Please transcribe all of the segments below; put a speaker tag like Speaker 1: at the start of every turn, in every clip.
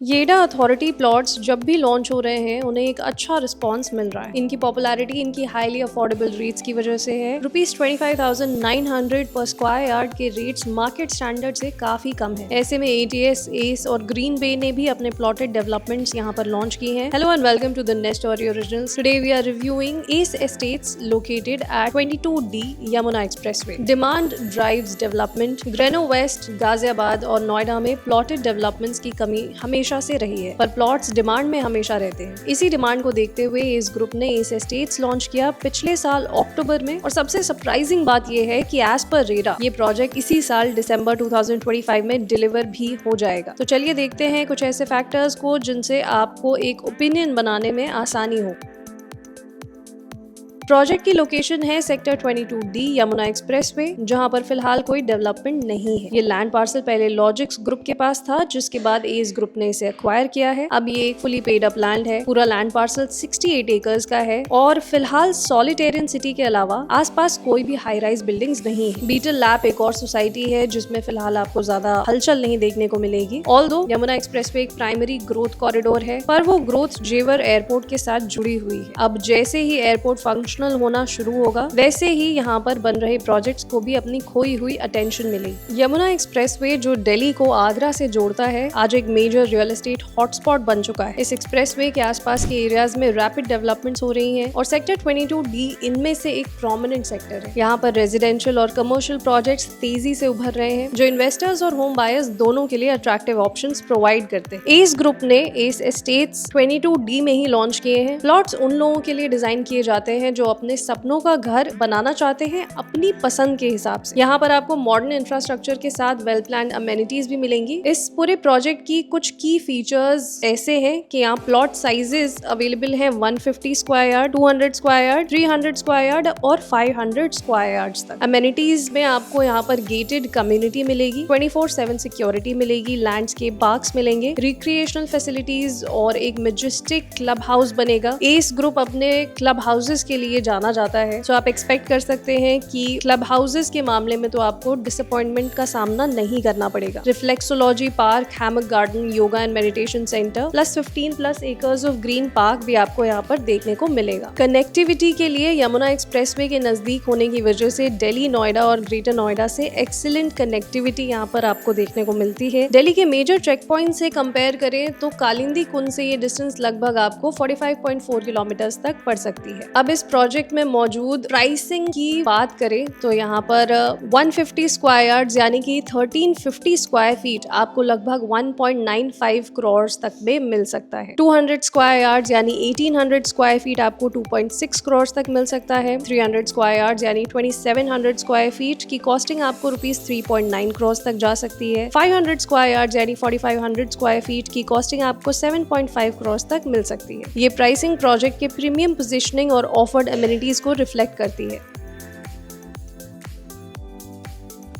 Speaker 1: येडा authority plots जब भी लॉन्च हो रहे हैं उन्हें एक अच्छा रिस्पांस मिल रहा है। इनकी पॉपुलैरिटी इनकी हाईली अफोर्डेबल रेट्स की वजह से है। ₹25,900 पर स्क्वायर यार्ड के रेट्स मार्केट स्टैंडर्ड से काफी कम है। ऐसे में ATS, एस और ग्रीन बे ने भी अपने प्लॉटेड डेवलपमेंट्स यहाँ पर लॉन्च की हैं। Hello and welcome to the next story originals. Today we are reviewing S estates located at 22D Yamuna expressway. Demand drives development. Greno west, Ghaziabad और नोएडा में प्लॉटेड डेवलपमेंट्स की कमी हमेशा से रही है, पर प्लॉट्स डिमांड में हमेशा रहते हैं। इसी डिमांड को देखते हुए इस ग्रुप ने एस एस्टेट्स लॉन्च किया पिछले साल अक्टूबर में। और सबसे सरप्राइजिंग बात यह है कि एज पर रेरा ये प्रोजेक्ट इसी साल दिसंबर 2025 में डिलीवर भी हो जाएगा। तो चलिए देखते हैं कुछ ऐसे फैक्टर्स को जिनसे आपको एक ओपिनियन बनाने में आसानी हो। प्रोजेक्ट की लोकेशन है सेक्टर 22D यमुना एक्सप्रेसवे, जहां पर फिलहाल कोई डेवलपमेंट नहीं है। ये लैंड पार्सल पहले लॉजिक्स ग्रुप के पास था, जिसके बाद एस ग्रुप ने इसे एक्वायर किया है। अब ये एक फुली पेड अप लैंड है। पूरा लैंड पार्सल 68 एकर्स का है और फिलहाल सॉलिटेरियन सिटी के अलावा आसपास कोई भी हाई राइज बिल्डिंग्स नहीं है। बीटल लैब एक और सोसाइटी है जिसमें फिलहाल आपको ज्यादा हलचल नहीं देखने को मिलेगी। ऑल्दो यमुना एक्सप्रेसवे एक प्राइमरी ग्रोथ कॉरिडोर है, पर वो ग्रोथ जेवर एयरपोर्ट के साथ जुड़ी हुई है। अब जैसे ही एयरपोर्ट फंक्शनल होना शुरू होगा, वैसे ही यहाँ पर बन रहे प्रोजेक्ट्स को भी अपनी खोई हुई अटेंशन मिलेगी। यमुना एक्सप्रेसवे जो दिल्ली को आगरा से जोड़ता है, आज एक मेजर रियल एस्टेट हॉटस्पॉट बन चुका है। इस एक्सप्रेसवे के आसपास के एरियाज में रैपिड डेवलपमेंट्स हो रही हैं और सेक्टर 22D इनमें से एक प्रोमिनेंट सेक्टर है। यहाँ पर रेजिडेंशियल और कमर्शियल प्रोजेक्ट्स तेजी से उभर रहे हैं, जो इन्वेस्टर्स और होम बायर्स दोनों के लिए अट्रैक्टिव ऑप्शंस प्रोवाइड करते हैं। एस ग्रुप ने एस एस्टेट्स 22D में ही लॉन्च किए हैं। प्लॉट्स उन लोगों के लिए डिजाइन किए जाते हैं जो अपने सपनों का घर बनाना चाहते हैं अपनी पसंद के हिसाब से। यहाँ पर आपको मॉडर्न इंफ्रास्ट्रक्चर के साथ वेल प्लान्ड अमेनिटीज भी मिलेंगी। इस पूरे प्रोजेक्ट की कुछ की फीचर्स ऐसे हैं कि यहाँ प्लॉट साइजेस अवेलेबल हैं 150 square yard, 200 square yard, 300 square yard और 500 स्क्वायर यार्ड्स तक। अमेनिटीज में आपको यहाँ पर गेटेड कम्युनिटी मिलेगी, 24/7 सिक्योरिटी मिलेगी, लैंडस्केप पार्क्स मिलेंगे, रिक्रिएशनल फैसिलिटीज और एक मेजेस्टिक क्लब हाउस बनेगा। एस ग्रुप अपने क्लब हाउसेस के लिए जाना जाता है, तो आप एक्सपेक्ट कर सकते हैं कि क्लब हाउसेस के मामले में तो आपको डिसअपॉइंटमेंट का सामना नहीं करना पड़ेगा। Reflexology park, hammock garden, yoga and meditation centre plus 15+ acres of green park भी आपको यहाँ पर देखने को मिलेगा। कनेक्टिविटी के लिए यमुना एक्सप्रेसवे के नजदीक होने की वजह से दिल्ली, नोएडा और ग्रेटर नोएडा से एक्सीलेंट कनेक्टिविटी यहाँ पर आपको देखने को मिलती है। दिल्ली के मेजर चेक पॉइंट से कंपेयर करें तो कालिंदी कुंज से ये डिस्टेंस लगभग आपको 45.4 किलोमीटर तक पड़ सकती है। अब इस प्रोजेक्ट में मौजूद प्राइसिंग की बात करें तो यहाँ पर 150 स्क्वायर यार्ड्स यानी कि 1350 स्क्वायर फीट आपको लगभग 1.95 करोड़ तक में मिल सकता है। 200 स्क्वायर यार्ड्स यानी 1800 स्क्वायर फीट आपको 2.6 करोड़ तक मिल सकता है। 300 स्क्वायर यार्ड्स यानी 2700 स्क्वायर फीट की कॉस्टिंग आपको ₹3.9 करोड़ तक जा सकती है। 500 स्क्वायर यार्ड्स यानी 4500 स्क्वायर फीट की कॉस्टिंग आपको 7.5 करोड़ तक मिल सकती है। ये प्राइसिंग प्रोजेक्ट के प्रीमियम पोजिशनिंग और ऑफर्ड एमिनिटीज को रिफ्लेक्ट करती है।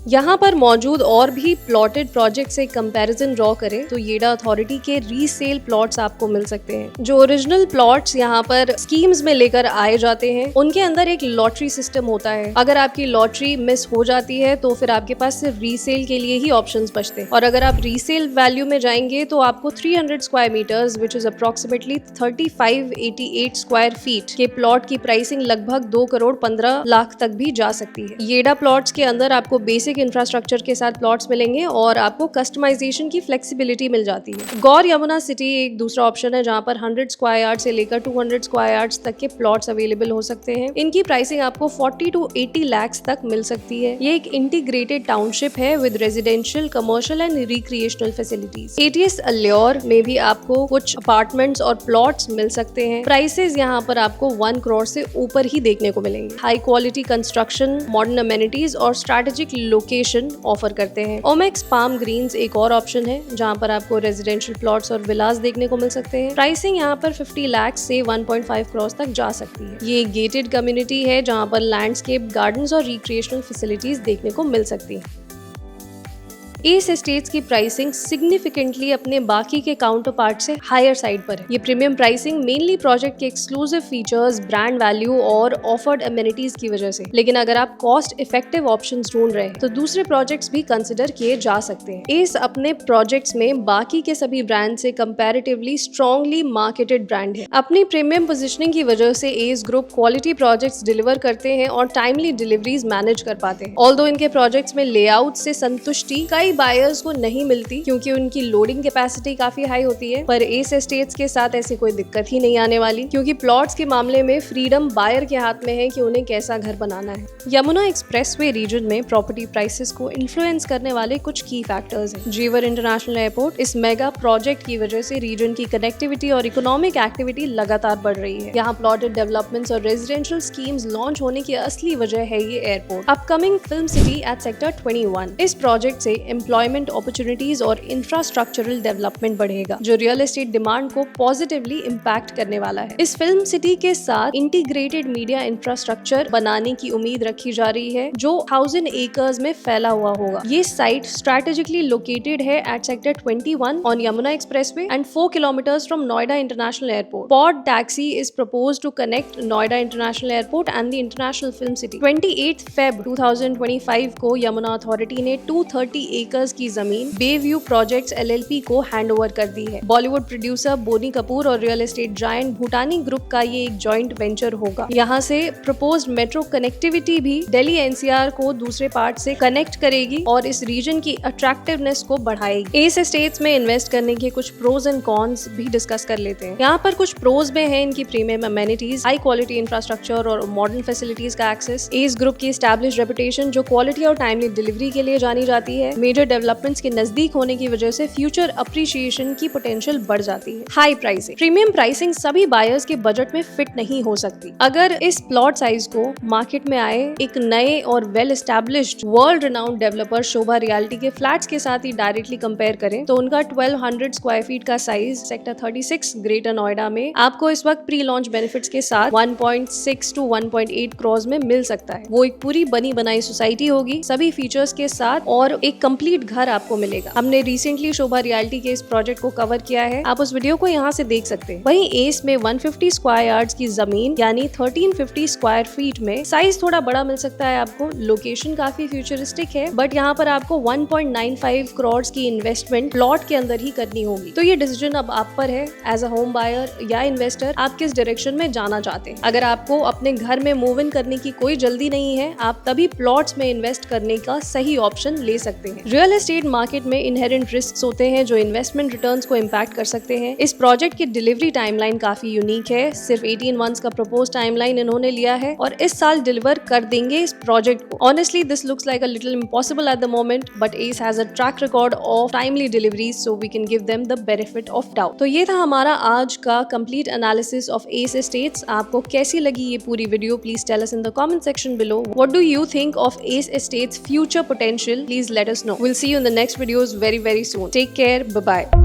Speaker 1: यहाँ पर मौजूद और भी प्लॉटेड प्रोजेक्ट से कंपैरिजन ड्रॉ करें तो येडा अथॉरिटी के रीसेल प्लॉट्स आपको मिल सकते हैं। जो ओरिजिनल प्लॉट्स यहाँ पर स्कीम्स में लेकर आए जाते हैं, उनके अंदर एक लॉटरी सिस्टम होता है। अगर आपकी लॉटरी मिस हो जाती है तो फिर आपके पास सिर्फ रीसेल के लिए ही ऑप्शन्स बचते हैं। और अगर आप रीसेल वैल्यू में जाएंगे तो आपको 300 square metres which is approximately 3588 square feet के प्लॉट की प्राइसिंग लगभग 2,15,00,000 तक भी जा सकती है। येडा प्लॉट्स के अंदर आपको बेसिक इंफ्रास्ट्रक्चर के साथ प्लॉट्स मिलेंगे और आपको कस्टमाइजेशन की फ्लेक्सिबिलिटी मिल जाती है। गौर यमुना सिटी एक दूसरा ऑप्शन है, जहां पर 100 स्क्वायर यार्ड से लेकर 200 स्क्वायर यार्ड्स तक के प्लॉट्स अवेलेबल हो सकते हैं। इनकी प्राइसिंग आपको 40 to 80 लाख तक मिल सकती है। ये एक इंटीग्रेटेड टाउनशिप है with residential, commercial and recreational facilities. ATS allure में भी आपको कुछ अपार्टमेंट्स और प्लॉट्स मिल सकते हैं। प्राइसेस यहाँ पर आपको 1 करोड़ से ऊपर ही देखने को मिलेंगे। High quality construction, modern amenities और स्ट्रेटेजिक लोकेशन ऑफर करते हैं। ओमेक्स पाम ग्रीन्स एक और ऑप्शन है, जहां पर आपको रेजिडेंशियल प्लॉट्स और विलास देखने को मिल सकते हैं। प्राइसिंग यहां पर 50 लाख से 1.5 करोड़ तक जा सकती है। ये गेटेड कम्युनिटी है जहां पर लैंडस्केप गार्डन्स और रिक्रिएशनल फैसिलिटीज देखने को मिल सकती है। एस एस्टेट्स की प्राइसिंग सिग्निफिकेंटली अपने बाकी के काउंटर पार्ट से हायर साइड पर है। ये प्रीमियम प्राइसिंग मेनली प्रोजेक्ट के एक्सक्लूसिव फीचर्स, ब्रांड वैल्यू और ऑफर्ड अमेनिटीज की वजह से। लेकिन अगर आप कॉस्ट इफेक्टिव ऑप्शंस ढूंढ रहे हैं तो दूसरे प्रोजेक्ट्स भी कंसिडर किए जा सकते हैं। एस अपने प्रोजेक्ट्स में बाकी के सभी ब्रांड से कंपैरेटिवली स्ट्रॉन्गली मार्केटेड ब्रांड है। अपनी प्रीमियम पोजीशनिंग की वजह से S group quality projects deliver करते हैं और टाइमली डिलीवरीज मैनेज कर पाते हैं। ऑल्दो इनके प्रोजेक्ट्स में लेआउट से संतुष्टि कई बायर्स को नहीं मिलती क्योंकि उनकी लोडिंग कैपेसिटी काफी हाई होती है, पर एस एस्टेट्स के साथ ऐसी कोई दिक्कत ही नहीं आने वाली क्योंकि प्लॉट्स के मामले में फ्रीडम बायर के हाथ में है कि उन्हें कैसा घर बनाना है। यमुना एक्सप्रेसवे रीजन में प्रॉपर्टी प्राइसेस को इन्फ्लुएंस करने वाले कुछ की फैक्टर्स हैं। जेवर इंटरनेशनल एयरपोर्ट इस मेगा प्रोजेक्ट की वजह से रीजन की कनेक्टिविटी और इकोनॉमिक एक्टिविटी लगातार बढ़ रही है। यहाँ प्लॉटेड डेवलपमेंट्स और रेजिडेंशियल स्कीम्स लॉन्च होने की असली वजह है ये airport. Upcoming film city at sector 21, इस प्रोजेक्ट से एम्प्लॉयमेंट अपॉर्चुनिटीज और इंफ्रास्ट्रक्चरल डेवलपमेंट बढ़ेगा जो रियल एस्टेट डिमांड को पॉजिटिवली इम्पैक्ट करने वाला है। इस फिल्म सिटी के साथ इंटीग्रेटेड मीडिया इंफ्रास्ट्रक्चर बनाने की उम्मीद रखी जा रही है जो 1000 एकर्स में फैला हुआ होगा। ये साइट स्ट्रेटेजिकली लोकेटेड है at sector 21 on Yamuna expressway and 4 kilometres from Noida international airport. Pod taxi is proposed to connect Noida International Airport and the International Film City। 28 Feb 2025 को यमुना अथॉरिटी ने 230 एकर्स की जमीन बेव्यू प्रोजेक्ट्स LLP को handover कर दी है। Bollywood producer Boney Kapoor और real estate giant भूटानी group का ये एक जॉइंट वेंचर होगा। यहाँ से प्रपोज्ड मेट्रो कनेक्टिविटी भी दिल्ली NCR को दूसरे पार्ट से कनेक्ट करेगी और इस रीजन की अट्रैक्टिवनेस को बढ़ाएगी। एस एस्टेट्स में इन्वेस्ट करने के कुछ प्रोज एंड कॉन्स भी डिस्कस कर लेते हैं। यहाँ पर कुछ प्रोज में है इनकी premium amenities, high quality infrastructure और मॉडर्न फैसिलिटीज का एक्सेस, एस ग्रुप की एस्टैब्लिश्ड रेपुटेशन जो क्वालिटी और टाइमली डिलीवरी के लिए जानी जाती है, मेजर डेवलपमेंट्स के नजदीक होने की वजह से फ्यूचर अप्रिशिएशन की पोटेंशियल बढ़ जाती है। हाई प्राइसिंग, प्रीमियम प्राइसिंग सभी बायर्स के बजट में फिट नहीं हो सकती। अगर इस प्लॉट साइज को मार्केट में आए एक नए और well established world renowned developer Sobha Realty के फ्लैट्स के साथ ही डायरेक्टली कंपेयर करें तो उनका 1200 स्क्वायर फीट का साइज सेक्टर 36 ग्रेटर नोएडा में आपको इस वक्त प्री लॉन्च बेनिफिट्स के साथ 1.6 to 1.8 करोड़ में मिल सकता है। वो एक पूरी बनी बनाई सोसाइटी होगी सभी फीचर्स के साथ और एक कंप्लीट घर आपको मिलेगा। हमने रिसेंटली शोभा रियल्टी के इस प्रोजेक्ट को कवर किया है, आप उस वीडियो को यहाँ से देख सकते हैं। वहीं एस में 150 स्क्वायर यार्ड्स की जमीन यानी 1350 स्क्वायर फीट में साइज थोड़ा बड़ा मिल सकता है आपको। लोकेशन काफी फ्यूचरिस्टिक है बट यहाँ पर आपको 1.95 करोड़ की इन्वेस्टमेंट प्लॉट के अंदर ही करनी होगी। तो ये डिसीजन अब आप पर है एज अ होम बायर या इन्वेस्टर, आप किस डायरेक्शन में जाना चाहते हैं। अगर आपको अपने घर में मूव इन करने की कोई जल्दी नहीं है, आप तभी प्लॉट्स में इन्वेस्ट करने का सही ऑप्शन ले सकते हैं। रियल एस्टेट मार्केट में इनहेरेंट रिस्क होते हैं जो इन्वेस्टमेंट रिटर्न्स को इम्पैक्ट कर सकते हैं। इस प्रोजेक्ट की डिलीवरी टाइमलाइन काफी यूनिक है, सिर्फ 18 मंथ्स का प्रपोज टाइमलाइन इन्होंने लिया है और इस साल डिलीवर कर देंगे इस प्रोजेक्ट को। Honestly this looks like a little impossible at the moment but S has a track record of timely deliveries so we can give them the benefit of doubt. तो ये था हमारा आज का complete analysis of S estates. आपको कैसी लगी ये पूरी video? Please tell us in the comment section below. What do you think of S estates future potential? Please let us no. Will see you in the next videos very soon. Take care. Bye bye.